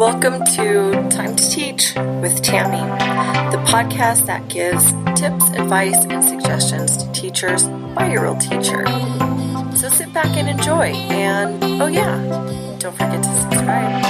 Welcome to Time to Teach with Tammy, the podcast that gives tips, advice, and suggestions to teachers by a real teacher. So sit back and enjoy. And oh yeah, don't forget to subscribe.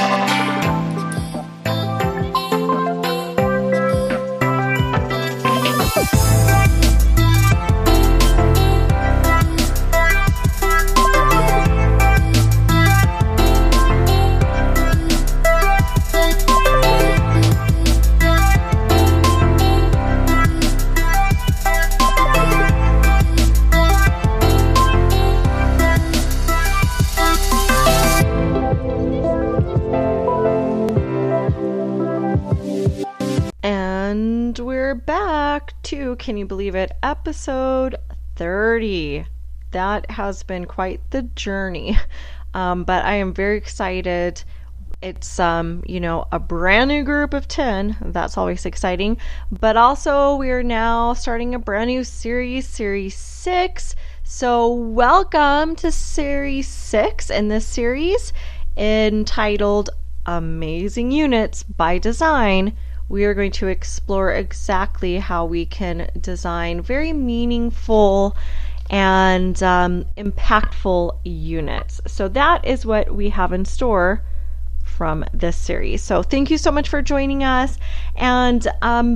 And we're back to, can you believe it, episode 30. That has been quite the journey, but I am very excited. It's, a brand new group of 10. That's always exciting. But also we are now starting a brand new series, Series 6. So welcome to Series 6 in this series entitled Amazing Units by Design. We are going to explore exactly how we can design very meaningful and impactful units. So that is what we have in store from this series. So thank you so much for joining us. And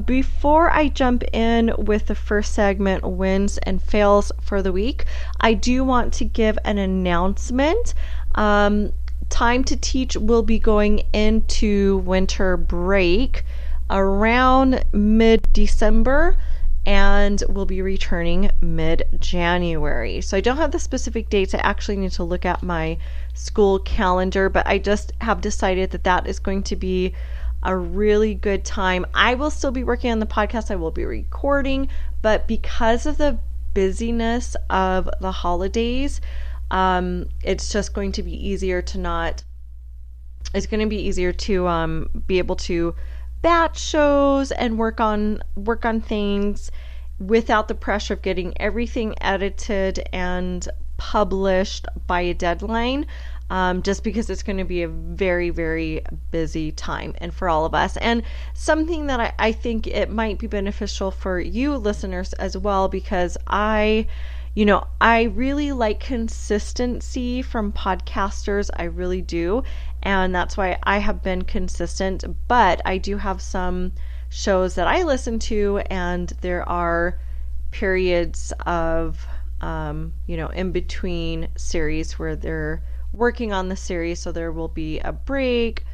before I jump in with the first segment, wins and fails for the week, I do want to give an announcement. Time to Teach will be going into winter break around mid-December, and we'll be returning mid-January. So I don't have the specific dates. I actually need to look at my school calendar, but I just have decided that that is going to be a really good time. I will still be working on the podcast. I will be recording, but because of the busyness of the holidays, it's just going to be easier to be able to batch shows and work on things without the pressure of getting everything edited and published by a deadline, just because it's going to be a very, very busy time and for all of us. And something that I think it might be beneficial for you listeners as well, because I really like consistency from podcasters. I really do. And that's why I have been consistent. But I do have some shows that I listen to, and there are periods of, in between series where they're working on the series. So there will be a break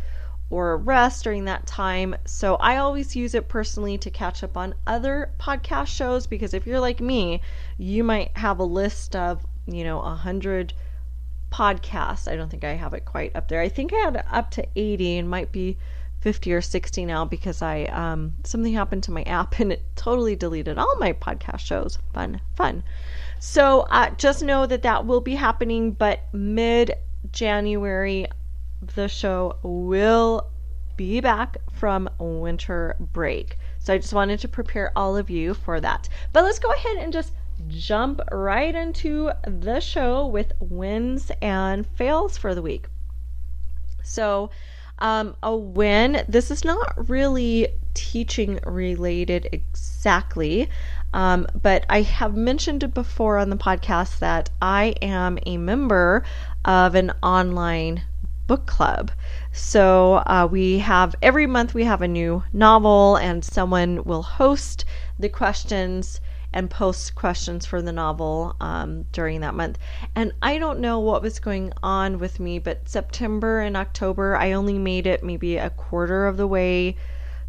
or a rest during that time. So I always use it personally to catch up on other podcast shows, because if you're like me, you might have a list of, 100 podcasts. I don't think I have it quite up there. I think I had it up to 80 and might be 50 or 60 now, because I something happened to my app and it totally deleted all my podcast shows. Fun. So just know that will be happening, but mid-January, the show will be back from winter break. So I just wanted to prepare all of you for that. But let's go ahead and just jump right into the show with wins and fails for the week. So a win, this is not really teaching related exactly, but I have mentioned it before on the podcast that I am a member of an online book club. So every month we have a new novel, and someone will host the questions and post questions for the novel during that month. And I don't know what was going on with me, but September and October, I only made it maybe a quarter of the way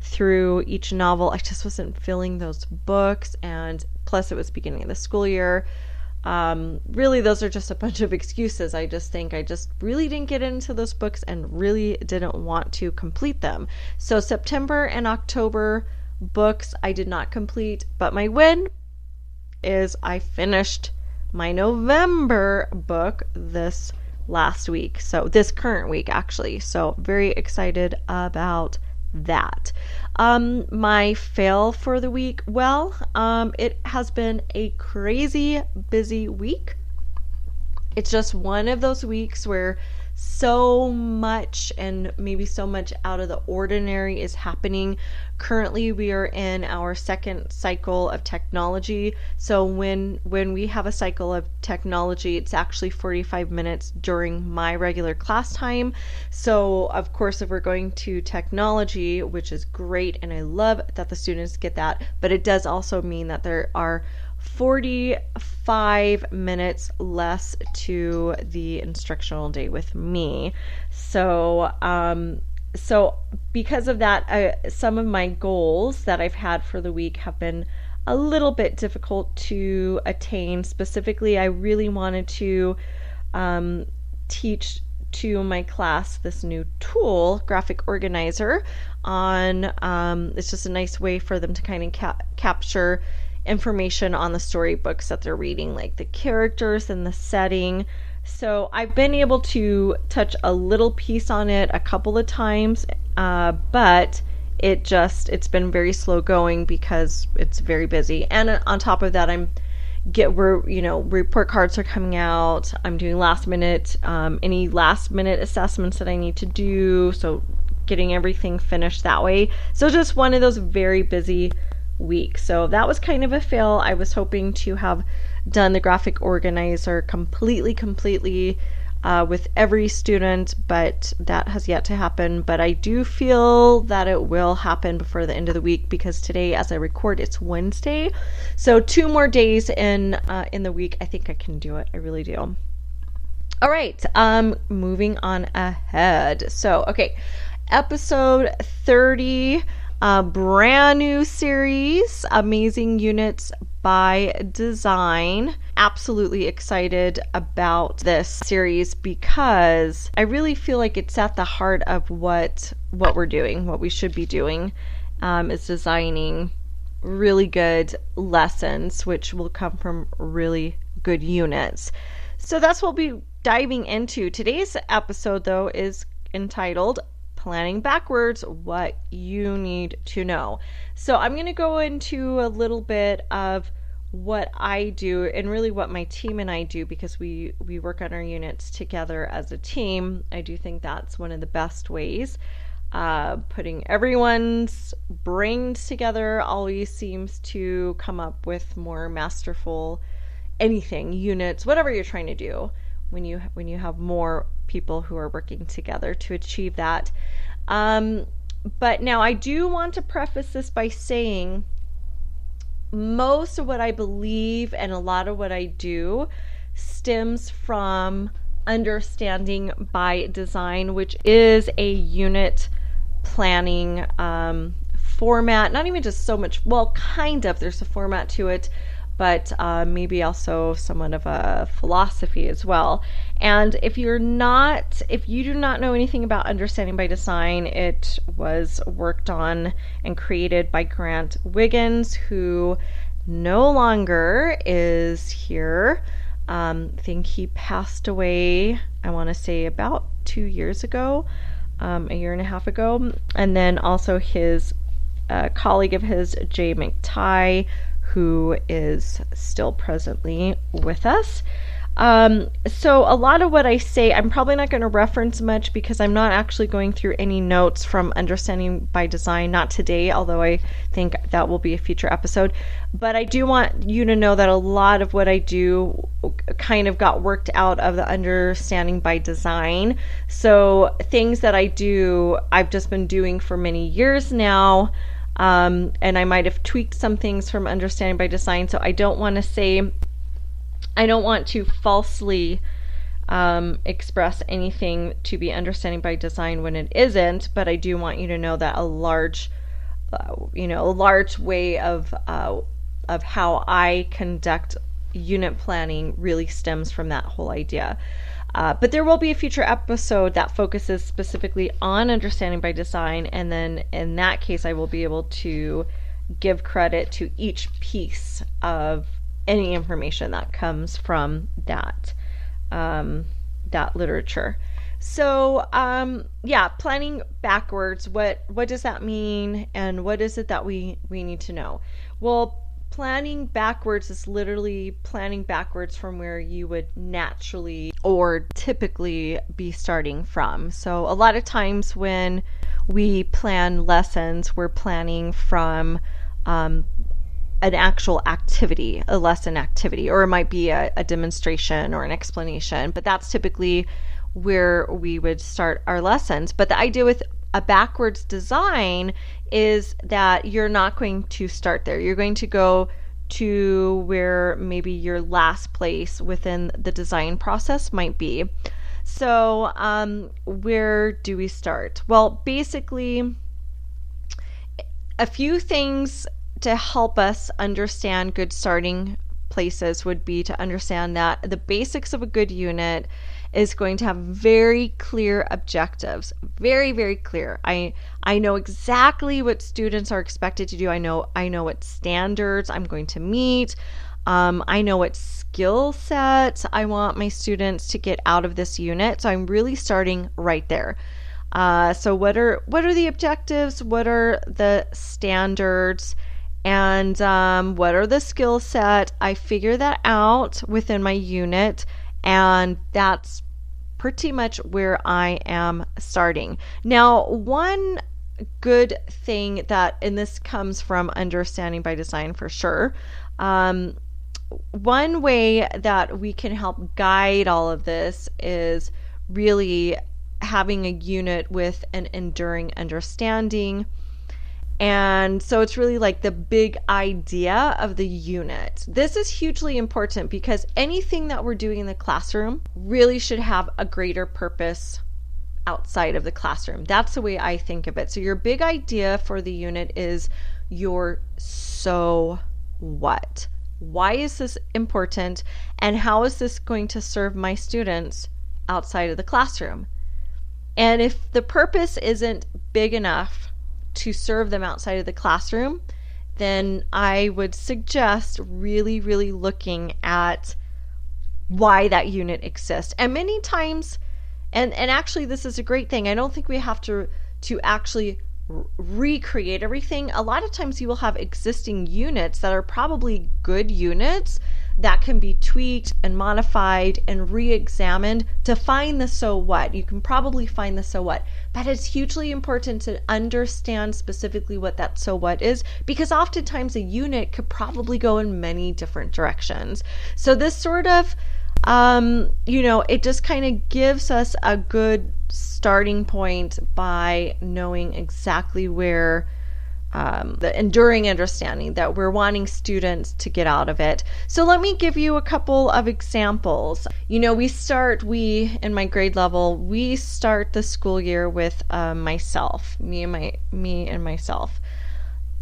through each novel. I just wasn't filling those books, and plus it was beginning of the school year. Really, those are just a bunch of excuses. I just think I just really didn't get into those books and really didn't want to complete them. So September and October books I did not complete, but my win is I finished my November book this last week. So this current week, actually. So very excited about that. My fail for the week, it has been a crazy busy week. It's just one of those weeks where So much, and maybe so much out of the ordinary, is happening. Currently, we are in our second cycle of technology. So when we have a cycle of technology, it's actually 45 minutes during my regular class time. So of course, if we're going to technology, which is great, and I love that the students get that, but it does also mean that there are 45 minutes less to the instructional day with me. So because of that, some of my goals that I've had for the week have been a little bit difficult to attain. Specifically, I really wanted to teach to my class this new tool, graphic organizer, on it's just a nice way for them to kind of capture information on the storybooks that they're reading, like the characters and the setting. So I've been able to touch a little piece on it a couple of times, but it's been very slow going because it's very busy. And on top of that, report cards are coming out. I'm doing any last minute assessments that I need to do. So getting everything finished that way. So just one of those very busy week. So that was kind of a fail. I was hoping to have done the graphic organizer completely with every student, but that has yet to happen. But I do feel that it will happen before the end of the week, because today, as I record, it's Wednesday. So 2 more days in the week, I think I can do it. I really do. All right, moving on ahead. So, okay, episode 30. A brand new series, Amazing Units by Design. Absolutely excited about this series because I really feel like it's at the heart of what we're doing, what we should be doing, is designing really good lessons, which will come from really good units. So that's what we'll be diving into. Today's episode, though, is entitled Planning Backwards, What You Need to Know. So I'm going to go into a little bit of what I do and really what my team and I do, because we work on our units together as a team. I do think that's one of the best ways. Putting everyone's brains together always seems to come up with more masterful units, whatever you're trying to do, when you have more people who are working together to achieve that. But now I do want to preface this by saying most of what I believe and a lot of what I do stems from Understanding by Design, which is a unit planning format. Not even just so much, well, kind of, there's a format to it, but maybe also somewhat of a philosophy as well. And if you do not know anything about Understanding by Design, it was worked on and created by Grant Wiggins, who no longer is here. I think he passed away, I want to say about 2 years ago, a year and a half ago. And then also his colleague of his, Jay McTighe, who is still presently with us. So a lot of what I say, I'm probably not going to reference much because I'm not actually going through any notes from Understanding by Design, not today, although I think that will be a future episode. But I do want you to know that a lot of what I do kind of got worked out of the Understanding by Design. So things that I do, I've just been doing for many years now. And I might have tweaked some things from Understanding by Design. So I don't want to falsely express anything to be Understanding by Design when it isn't, but I do want you to know that a large way of how I conduct unit planning really stems from that whole idea. But there will be a future episode that focuses specifically on Understanding by Design, and then in that case I will be able to give credit to each piece of any information that comes from that literature. So planning backwards, what does that mean, and what is it that we need to know? Well, planning backwards is literally planning backwards from where you would naturally or typically be starting from. So a lot of times when we plan lessons, we're planning from an actual activity, a lesson activity, or it might be a demonstration or an explanation, but that's typically where we would start our lessons. But the idea with a backwards design is that you're not going to start there. You're going to go to where maybe your last place within the design process might be. So where do we start? Well, basically, a few things to help us understand good starting places would be to understand that the basics of a good unit is going to have very clear objectives. Very, very clear. I know exactly what students are expected to do. I know what standards I'm going to meet. I know what skill set I want my students to get out of this unit. So I'm really starting right there. So what are the objectives? What are the standards? And what are the skill set? I figure that out within my unit, and that's pretty much where I am starting. Now, one good thing that, and this comes from understanding by design for sure, one way that we can help guide all of this is really having a unit with an enduring understanding. And so it's really like the big idea of the unit. This is hugely important because anything that we're doing in the classroom really should have a greater purpose outside of the classroom. That's the way I think of it. So your big idea for the unit is your so what? Why is this important? And how is this going to serve my students outside of the classroom? And if the purpose isn't big enough to serve them outside of the classroom, then I would suggest really, really looking at why that unit exists. And many times, and actually this is a great thing, I don't think we have to actually recreate everything. A lot of times you will have existing units that are probably good units that can be tweaked and modified and re-examined to find the so what. You can probably find the so what, but it's hugely important to understand specifically what that so what is, because oftentimes a unit could probably go in many different directions. So this sort of it just kind of gives us a good starting point by knowing exactly where the enduring understanding that we're wanting students to get out of it. So let me give you a couple of examples. We in my grade level, we start the school year with me and myself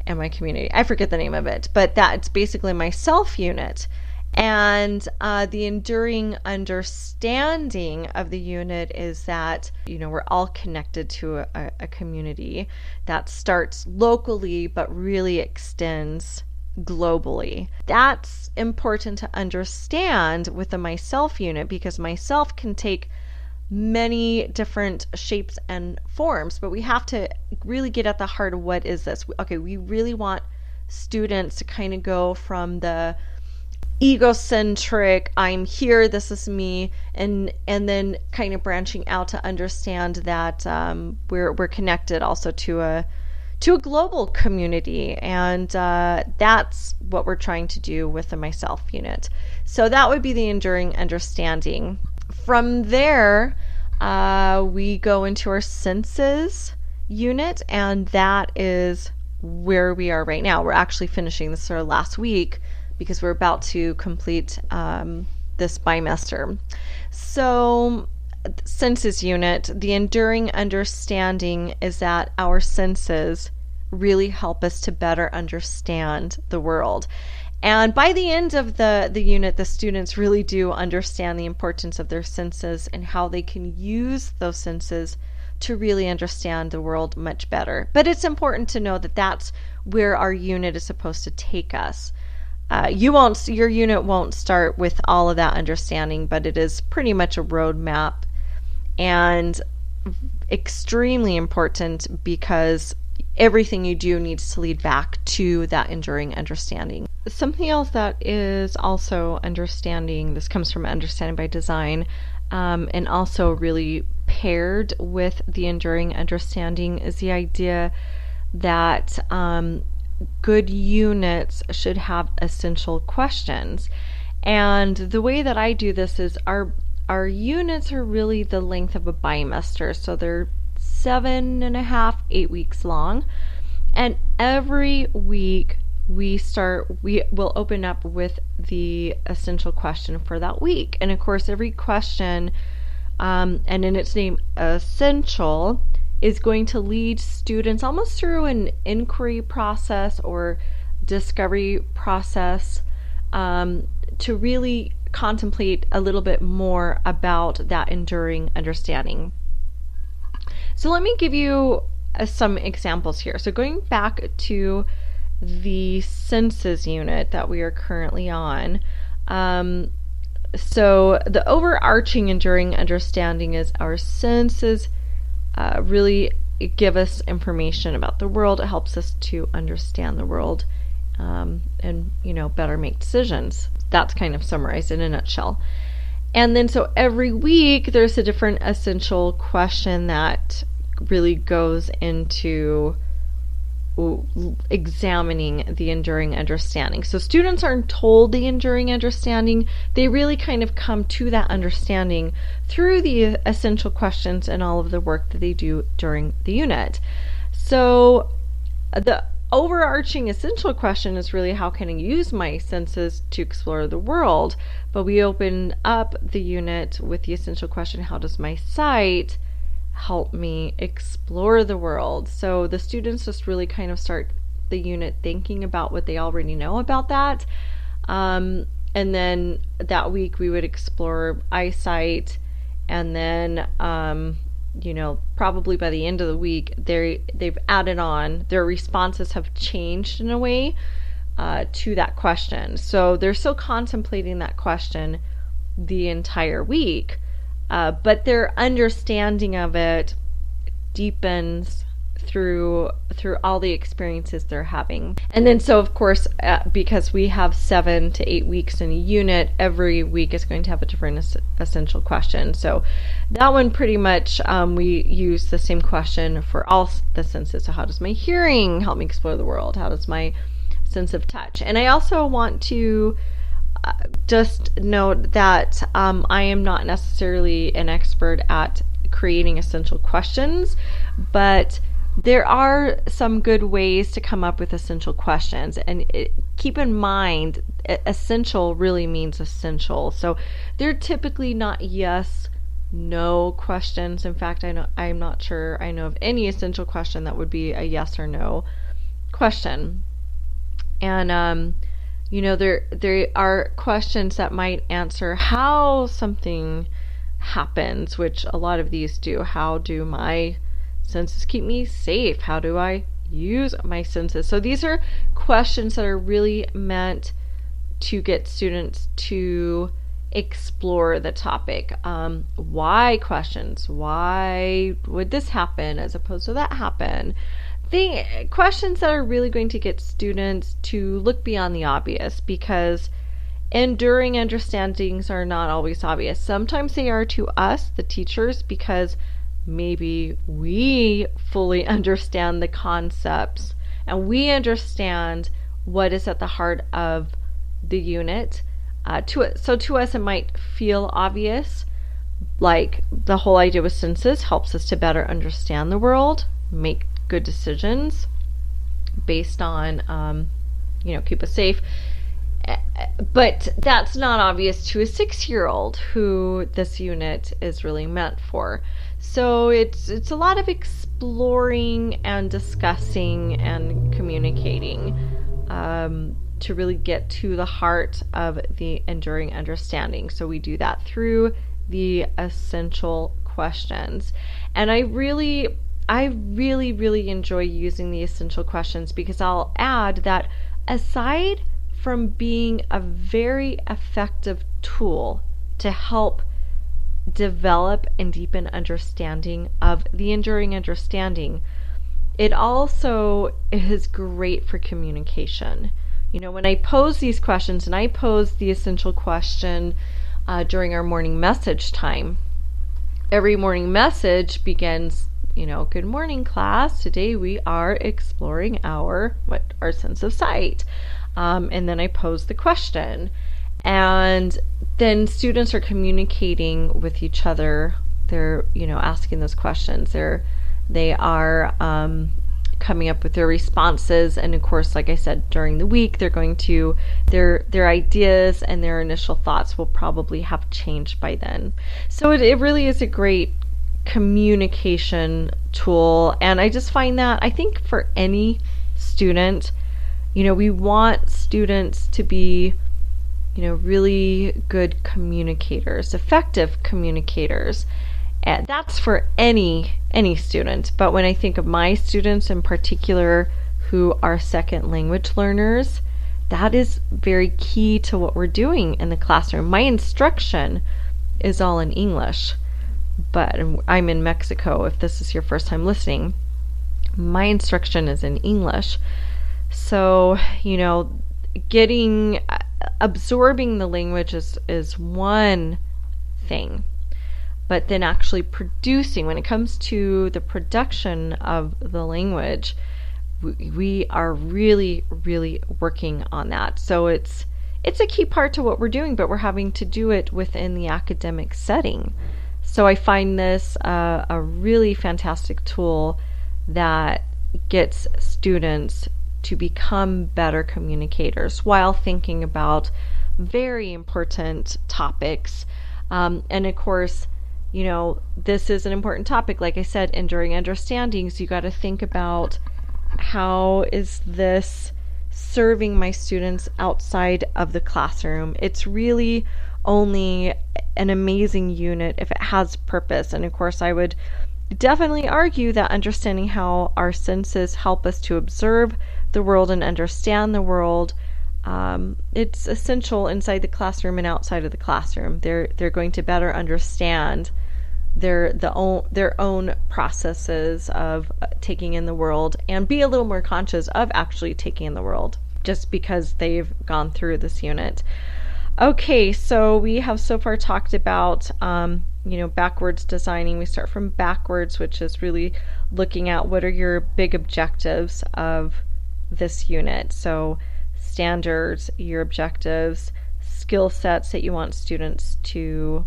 and my community. I forget the name of it, but that's basically my self unit. And the enduring understanding of the unit is that, we're all connected to a community that starts locally but really extends globally. That's important to understand with the myself unit, because myself can take many different shapes and forms, but we have to really get at the heart of what is this. Okay, we really want students to kind of go from the egocentric, I'm here, this is me, and then kind of branching out to understand that we're connected also to a global community, and that's what we're trying to do with the myself unit. So that would be the enduring understanding. From there, we go into our senses unit, and that is where we are right now. We're actually finishing this our last week, because we're about to complete this bimester. So, senses unit, the enduring understanding is that our senses really help us to better understand the world. And by the end of the unit, the students really do understand the importance of their senses and how they can use those senses to really understand the world much better. But it's important to know that that's where our unit is supposed to take us. Your unit won't start with all of that understanding, but it is pretty much a roadmap and extremely important, because everything you do needs to lead back to that enduring understanding. something else that is also understanding, this comes from Understanding by Design, and also really paired with the enduring understanding, is the idea that good units should have essential questions. And the way that I do this is our units are really the length of a bimester, so they're 7.5, 8 weeks long. And every week we will open up with the essential question for that week. And of course, every question, and in its name, essential, is going to lead students almost through an inquiry process or discovery process, to really contemplate a little bit more about that enduring understanding. So let me give you some examples here. So going back to the senses unit that we are currently on, so the overarching enduring understanding is our senses really give us information about the world. It helps us to understand the world, and better make decisions. That's kind of summarized in a nutshell. And then so every week there's a different essential question that really goes into examining the enduring understanding. So students aren't told the enduring understanding, they really kind of come to that understanding through the essential questions and all of the work that they do during the unit. So the overarching essential question is really, how can I use my senses to explore the world? But we open up the unit with the essential question, how does my sight help me explore the world? So the students just really kind of start the unit thinking about what they already know about that. And then that week we would explore eyesight, and then probably by the end of the week they've added on, their responses have changed in a way to that question. So they're still contemplating that question the entire week, but their understanding of it deepens through all the experiences they're having. And then so of course, because we have 7 to 8 weeks in a unit, every week is going to have a different essential question. So that one pretty much, we use the same question for all the senses. So how does my hearing help me explore the world? How does my sense of touch? And I also want to just note that I am not necessarily an expert at creating essential questions, but there are some good ways to come up with essential questions. And keep in mind, essential really means essential. So they're typically not yes, no questions. In fact, I'm not sure I know of any essential question that would be a yes or no question. And there are questions that might answer how something happens, which a lot of these do. How do my senses keep me safe? How do I use my senses? So these are questions that are really meant to get students to explore the topic. Why questions? Why would this happen as opposed to that happen? Questions that are really going to get students to look beyond the obvious, because enduring understandings are not always obvious. Sometimes they are to us, the teachers, because maybe we fully understand the concepts and we understand what is at the heart of the unit. So to us it might feel obvious, like the whole idea with senses helps us to better understand the world, make good decisions based on keep us safe. But that's not obvious to a 6-year-old who this unit is really meant for. So it's a lot of exploring and discussing and communicating to really get to the heart of the enduring understanding. So we do that through the essential questions. And I really enjoy using the essential questions, because I'll add that aside from being a very effective tool to help develop and deepen understanding of the enduring understanding, it also is great for communication. When I pose these questions, and I pose the essential question during our morning message time. Every morning message begins, good morning, class. Today we are exploring our sense of sight. And then I pose the question. And then students are communicating with each other. They're, asking those questions. They are coming up with their responses, and of course, like I said, during the week they're going to their ideas and their initial thoughts will probably have changed by then. So it really is a great communication tool, and I just find that I think for any student, we want students to be really good communicators, effective communicators. And that's for any student. But when I think of my students in particular who are second language learners, that is very key to what we're doing in the classroom. My instruction is all in English, but I'm in Mexico if this is your first time listening. My instruction is in English. So, absorbing the language is one thing. But then actually producing, when it comes to the production of the language, we are really, really working on that. So it's a key part to what we're doing, but we're having to do it within the academic setting. So I find this a really fantastic tool that gets students to become better communicators while thinking about very important topics. And of course, this is an important topic. Like I said, enduring understandings, you got to think about how is this serving my students outside of the classroom. It's really only an amazing unit if it has purpose. And of course, I would definitely argue that understanding how our senses help us to observe the world and understand the world, it's essential inside the classroom and outside of the classroom. They're going to better understand their own processes of taking in the world and be a little more conscious of actually taking in the world just because they've gone through this unit. Okay, so we have so far talked about backwards designing. We start from backwards, which is really looking at what are your big objectives of this unit. So standards, your objectives, skill sets that you want students to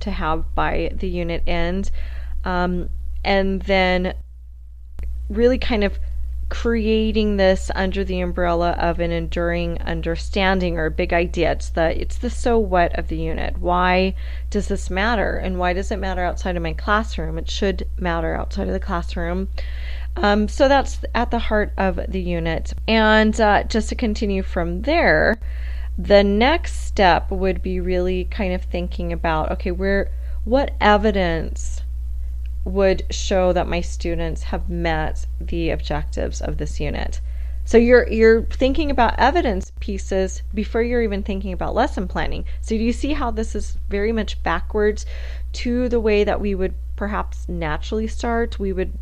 have by the unit end, and then really kind of creating this under the umbrella of an enduring understanding or a big idea. It's the so what of the unit. Why does this matter, and why does it matter outside of my classroom? It should matter outside of the classroom. So that's at the heart of the unit. And just to continue from there, the next step would be really kind of thinking about, okay, what evidence would show that my students have met the objectives of this unit. So you're thinking about evidence pieces before you're even thinking about lesson planning. So do you see how this is very much backwards to the way that we would perhaps naturally start? We would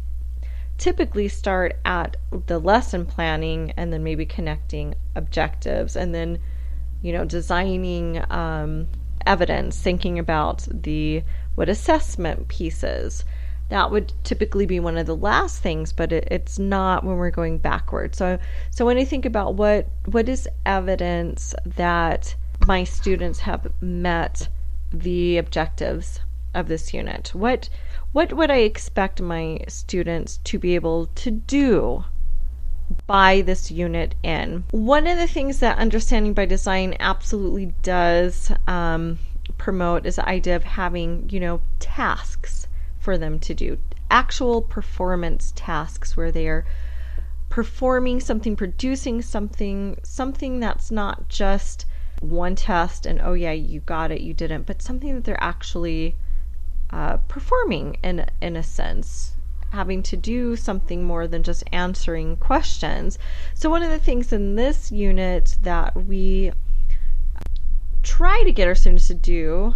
typically start at the lesson planning and then maybe connecting objectives and then designing evidence, thinking about what assessment pieces. That would typically be one of the last things, but it's not when we're going backwards. So when I think about what is evidence that my students have met the objectives of this unit, what would I expect my students to be able to do by this unit in? One of the things that Understanding by Design absolutely does promote is the idea of having, tasks for them to do, actual performance tasks where they are performing something, producing something that's not just one test and, oh yeah, you got it, you didn't, but something that they're actually performing in a sense, having to do something more than just answering questions. So one of the things in this unit that we try to get our students to do,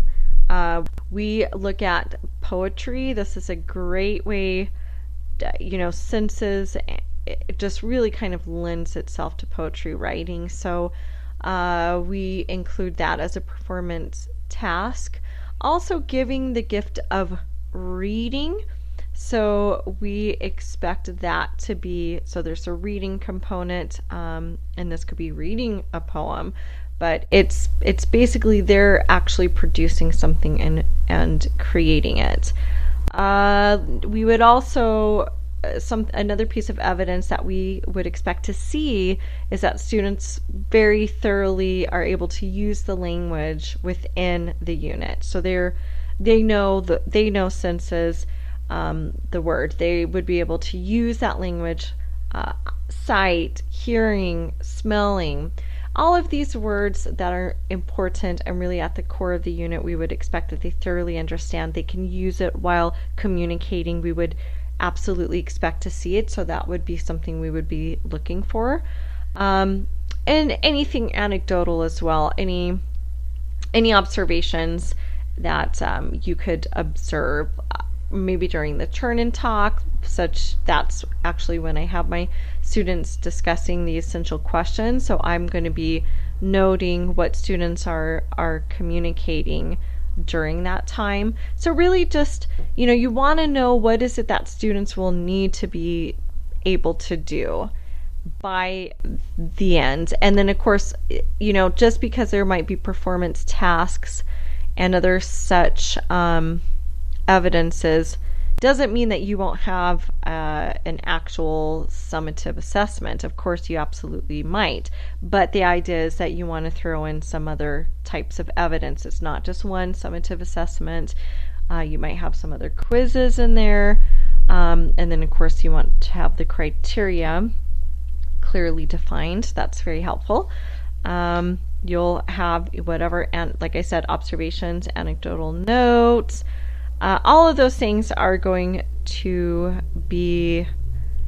we look at poetry. This is a great way, senses it just really kind of lends itself to poetry writing. So we include that as a performance task. Also giving the gift of reading. So we expect that to be, so there's a reading component, and this could be reading a poem, but it's basically they're actually producing something and creating it. We would also, another piece of evidence that we would expect to see is that students very thoroughly are able to use the language within the unit. So they know senses, the word. They would be able to use that language, sight, hearing, smelling. All of these words that are important and really at the core of the unit, we would expect that they thoroughly understand. They can use it while communicating. We would absolutely expect to see it, so that would be something we would be looking for. And anything anecdotal as well, any observations that you could observe, maybe during the turn-in talk, that's actually when I have my students discussing the essential questions. So I'm going to be noting what students are communicating during that time. So really just, you want to know what is it that students will need to be able to do by the end. And then of course, just because there might be performance tasks and other such evidences doesn't mean that you won't have an actual summative assessment. Of course, you absolutely might, but the idea is that you want to throw in some other types of evidence. It's not just one summative assessment. You might have some other quizzes in there, and then of course you want to have the criteria clearly defined. That's very helpful. You'll have whatever, and like I said, observations, anecdotal notes. All of those things are going to be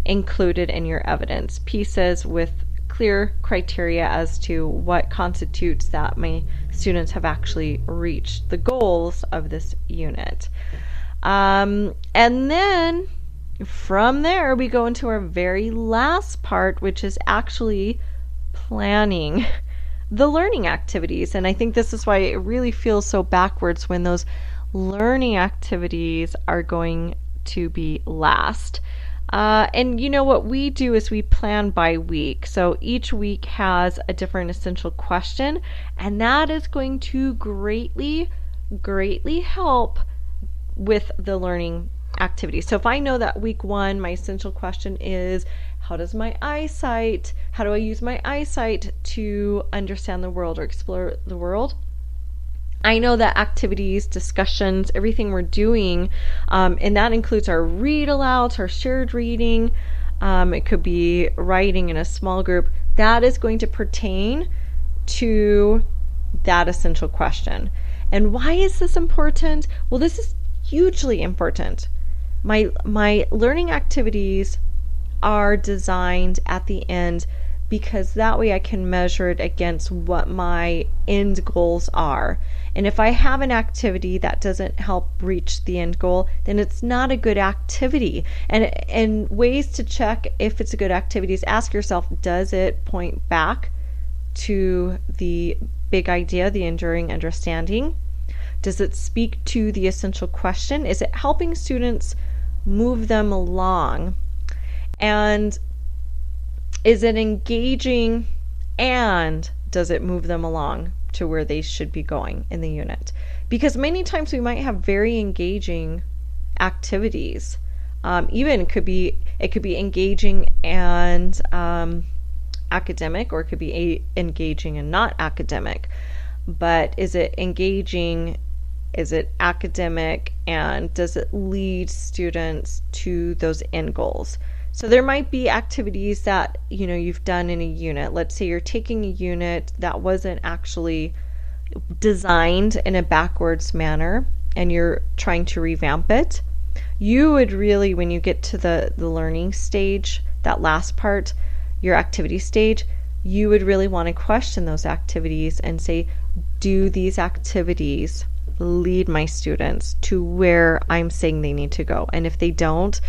included in your evidence pieces with clear criteria as to what constitutes that my students have actually reached the goals of this unit. And then from there, we go into our very last part, which is actually planning the learning activities. And I think this is why it really feels so backwards when those learning activities are going to be last. And what we do is we plan by week. So each week has a different essential question, and that is going to greatly help with the learning activity. So if I know that week 1, my essential question is, how do I use my eyesight to understand the world or explore the world? I know that activities, discussions, everything we're doing, and that includes our read alouds, our shared reading, it could be writing in a small group, that is going to pertain to that essential question. And why is this important? Well, this is hugely important. My learning activities are designed at the end because that way I can measure it against what my end goals are. And if I have an activity that doesn't help reach the end goal, then it's not a good activity. And ways to check if it's a good activity is ask yourself, does it point back to the big idea, the enduring understanding? Does it speak to the essential question? Is it helping students move them along? And is it engaging, and does it move them along to where they should be going in the unit? Because many times we might have very engaging activities. Even it could be engaging and academic, or it could be engaging and not academic. But is it engaging? Is it academic? And does it lead students to those end goals? So there might be activities that you've done in a unit. Let's say you're taking a unit that wasn't actually designed in a backwards manner and you're trying to revamp it. You would really, when you get to the learning stage, that last part, your activity stage, you would really want to question those activities and say, do these activities lead my students to where I'm saying they need to go? And if they don't,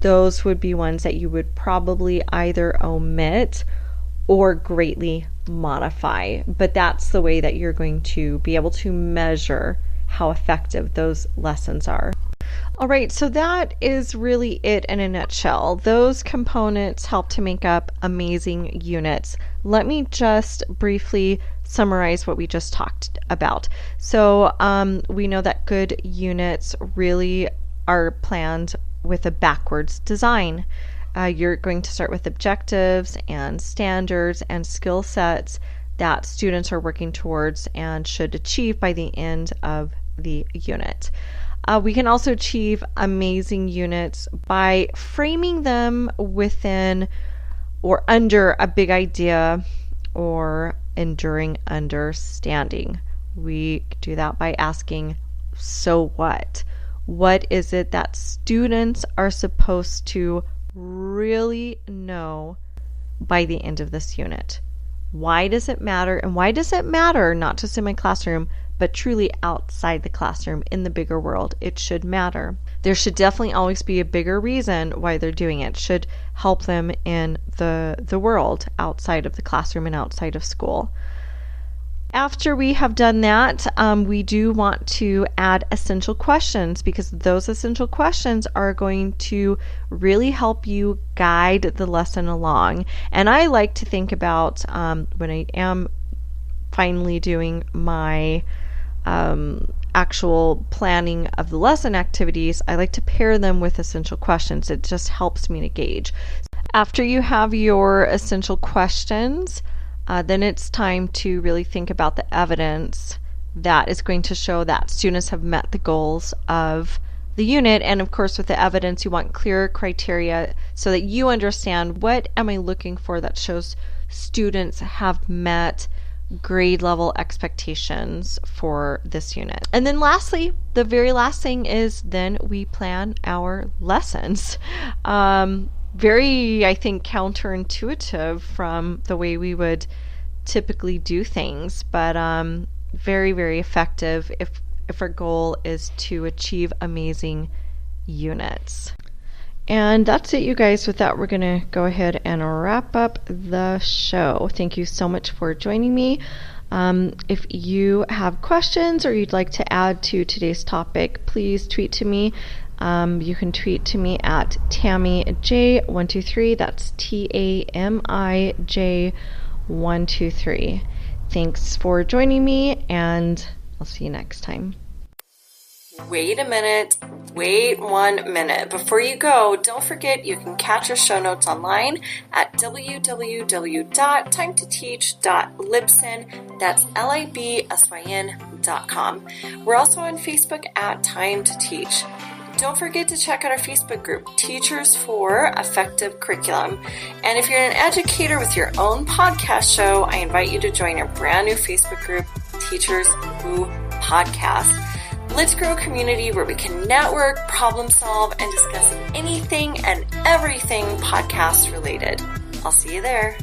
those would be ones that you would probably either omit or greatly modify. But that's the way that you're going to be able to measure how effective those lessons are. All right, so that is really it in a nutshell. Those components help to make up amazing units. Let me just briefly summarize what we just talked about. So we know that good units really are planned with a backwards design. You're going to start with objectives and standards and skill sets that students are working towards and should achieve by the end of the unit. We can also achieve amazing units by framing them within or under a big idea or enduring understanding. We do that by asking, so what? What is it that students are supposed to really know by the end of this unit? Why does it matter? And why does it matter not just in my classroom, but truly outside the classroom in the bigger world? It should matter. There should definitely always be a bigger reason why they're doing it. It should help them in the world outside of the classroom and outside of school. After we have done that, we do want to add essential questions, because those essential questions are going to really help you guide the lesson along. And I like to think about when I am finally doing my actual planning of the lesson activities, I like to pair them with essential questions. It just helps me to gauge. After you have your essential questions, then it's time to really think about the evidence that is going to show that students have met the goals of the unit. And of course, with the evidence, you want clear criteria so that you understand, what am I looking for that shows students have met grade level expectations for this unit. And then lastly, the very last thing is then we plan our lessons. Very, I think, counterintuitive from the way we would typically do things, but very, very effective if our goal is to achieve amazing units. And that's it, you guys. With that, we're going to go ahead and wrap up the show. Thank you so much for joining me. If you have questions or you'd like to add to today's topic, please tweet to me. You can tweet to me at TammyJ123. That's TAMIJ123. Thanks for joining me, and I'll see you next time. Wait a minute. Wait 1 minute. Before you go, don't forget you can catch our show notes online at www.timetoteach.libsyn. That's libsyn.com. We're also on Facebook at Time to Teach. Don't forget to check out our Facebook group, Teachers for Effective Curriculum. And if you're an educator with your own podcast show, I invite you to join our brand new Facebook group, Teachers Who Podcast. Let's grow a community where we can network, problem solve, and discuss anything and everything podcast related. I'll see you there.